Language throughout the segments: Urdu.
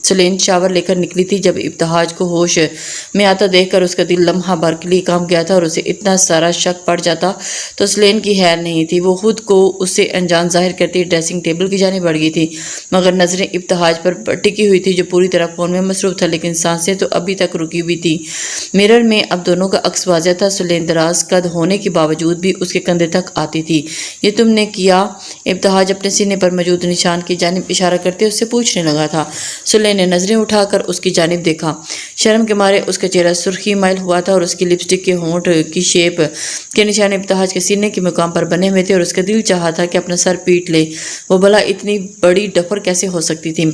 سلین شاور لے کر نکلی تھی جب ابتہاج کو ہوش میں آتا دیکھ کر اس کا دل لمحہ بھر کے لیے کام گیا تھا اور اسے اتنا سارا شک پڑ جاتا تو سلین کی خیر نہیں تھی۔ وہ خود کو اس سے انجان ظاہر کرتی ڈریسنگ ٹیبل کی جانب بڑھ گئی تھی، مگر نظریں ابتہاج پر ٹکی ہوئی تھی جو پوری طرح فون میں مصروف تھا، لیکن سانسیں تو ابھی تک رکی ہوئی تھی۔ میرر میں اب دونوں کا عکس واضح تھا۔ سلین دراز قد ہونے کے باوجود بھی اس کے کندھے تک آتی تھی۔ یہ تم نے کیا؟ ابتہاج اپنے سینے پر موجود نشان کی جانب اشارہ کرتے اس سے پوچھنے لگا تھا۔ سلین نے نظریں اٹھا کر اس کی جانب دیکھا۔ شرم کے مارے اس کا چہرہ سرخی مائل ہوا تھا اور اس کی لپسٹک کے ہونٹ کی شیپ کے نشان ابتہاج کے سینے کے مقام پر بنے ہوئے تھے اور اس کا دل چاہا تھا کہ اپنا سر پیٹ لے۔ وہ بھلا اتنی بڑی ڈفر کیسے ہو سکتی تھی؟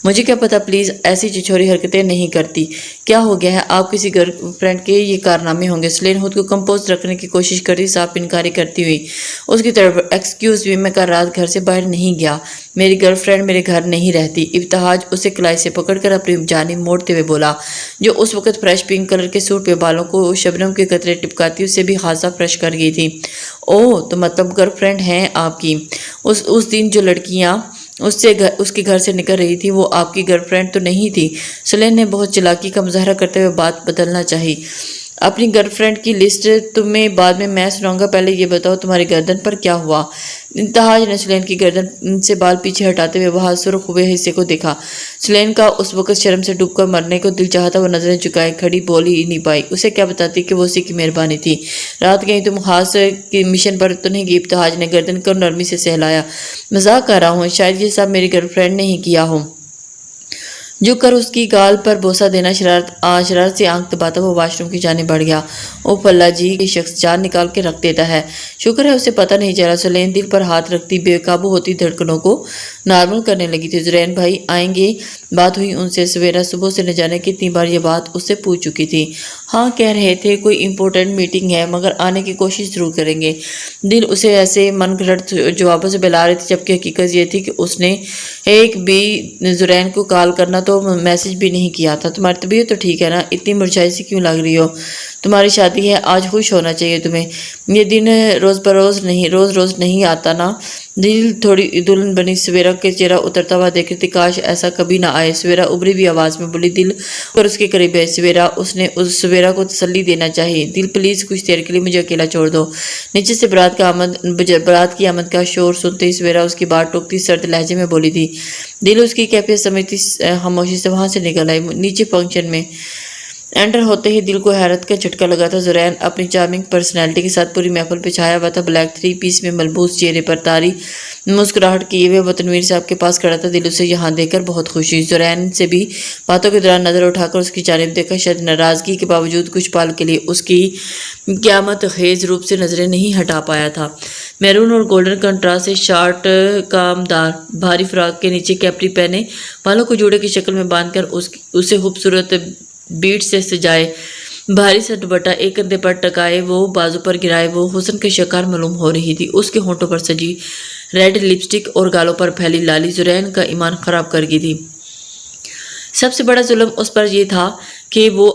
مجھے کیا پتا، پلیز ایسی چچوری حرکتیں نہیں کرتی۔ کیا ہو گیا ہے؟ آپ کسی گرل فرینڈ کے یہ کارنامے ہوں گے۔ سلین خود کو کمپوز رکھنے کی کوشش کرتی صاف انکاری کرتی ہوئی اس کی طرف۔ ایکسکیوز می، میں کل رات گھر سے باہر نہیں گیا، میری گرل فرینڈ میرے گھر نہیں رہتی۔ ابتہاج اسے کلائی سے پکڑ کر اپنی جانب موڑتے ہوئے بولا، جو اس وقت فریش پنک کلر کے سوٹ پہ بالوں کو شبنم کے قطرے ٹپکاتی اس سے بھی خاصا فریش کر گئی تھی۔ اوہ، تو مطلب گرل فرینڈ ہیں آپ کی؟ اس دن جو لڑکیاں اس کے گھر سے نکل رہی تھی وہ آپ کی گرل فرینڈ تو نہیں تھی؟ سلین نے بہت چلاکی کا مظاہرہ کرتے ہوئے بات بدلنا چاہی۔ اپنی گرل فرینڈ کی لسٹ تمہیں بعد میں سناؤں گا، پہلے یہ بتاؤ تمہاری گردن پر کیا ہوا؟ ابتہاج نے سلین کی گردن سے بال پیچھے ہٹاتے ہوئے وہاں سرخ ہوئے حصے کو دیکھا۔ سلین کا اس وقت شرم سے ڈوب کر مرنے کو دل چاہتا، وہ نظریں چکائے کھڑی بول ہی نہیں پائی۔ اسے کیا بتاتی کہ وہ اسی کی مہربانی تھی۔ رات کہیں تم خاص مشن پر تو نہیں گئی؟ ابتہاج نے گردن کو نرمی سے سہلایا۔ مذاق کر رہا ہوں، شاید یہ سب میری گرل فرینڈ نے ہی کیا ہو۔ جھک کر اس کی گال پر بوسہ دینا شرارت سے آنکھ دباتا وہ واش روم کی جانب بڑھ گیا۔ اوف اللہ جی، یہ شخص جان نکال کے رکھ دیتا ہے۔ شکر ہے اسے پتہ نہیں چلا۔ سلین دل پر ہاتھ رکھتی بے قابو ہوتی دھڑکنوں کو نارمل کرنے لگی تھی۔ زرین بھائی آئیں گے؟ بات ہوئی ان سے سویرا صبح سے نہ جانے کتنی بار یہ بات اس سے پوچھ چکی تھی۔ ہاں کہہ رہے تھے کوئی امپورٹنٹ میٹنگ ہے، مگر آنے کی کوشش ضرور کریں گے۔ دل اسے ایسے من گھڑت جوابوں سے بہلا رہی تھی، جبکہ حقیقت یہ تھی کہ اس نے ایک بھی زرین کو کال کرنا تو میسج بھی نہیں کیا تھا۔ تمہاری طبیعت تو ٹھیک ہے نا؟ اتنی مرجھائی سی کیوں لگ رہی ہو؟ تمہاری شادی ہے، آج خوش ہونا چاہیے تمہیں۔ یہ دن روز نہیں آتا نا۔ دل تھوڑی دلہن بنی سویرا کے چہرہ اترتا ہوا دیکھ رہی تھی۔ کاش ایسا کبھی نہ آئے۔ سویرا ابری بھی آواز میں بولی۔ دل اور اس کے قریب ہے سویرا، اس نے اس سویرا کو تسلی دینا چاہیے۔ دل پلیز کچھ دیر کے لیے مجھے اکیلا چھوڑ دو۔ نیچے سے برات کی آمد کا شور سنتے ہی سویرا اس کی بات ٹوکتی سرد لہجے میں بولی تھی۔ دل اس کی کیفیت سمجھتی خاموشی سے وہاں سے نکل آئی۔ نیچے فنکشن میں انٹر ہوتے ہی دل کو حیرت کا جھٹکا لگا تھا۔ زرین اپنی چارمنگ پرسنالٹی کے ساتھ پوری محفل پہ چھایا ہوا تھا۔ بلیک 3 پیس میں ملبوس، چہرے پر طاری مسکراہٹ کیے ہوئے وہ تنویر صاحب کے پاس کھڑا تھا۔ دل اسے یہاں دیکھ کر بہت خوشی۔ زرین سے بھی باتوں کے دوران نظر اٹھا کر اس کی جانب دیکھا۔ شاید ناراضگی کے باوجود کچھ پال کے لیے اس کی قیامت خیز روپ سے نظریں نہیں ہٹا پایا تھا۔ میرون اور گولڈن کنٹراسٹ سے شارٹ کامدار بھاری فراک کے نیچے کیپری پہنے، بالوں کو جوڑے کی شکل میں باندھ کر اسے خوبصورت بیٹ سے سجائے بھاری سا دوپٹہ ایک کندھے پر ٹکائے وہ بازو پر گرائے وہ حسن کے شکار معلوم ہو رہی تھی۔ اس کے ہونٹوں پر سجی ریڈ لپسٹک اور گالوں پر پھیلی لالی زرین کا ایمان خراب کر گئی تھی۔ سب سے بڑا ظلم اس پر یہ تھا کہ وہ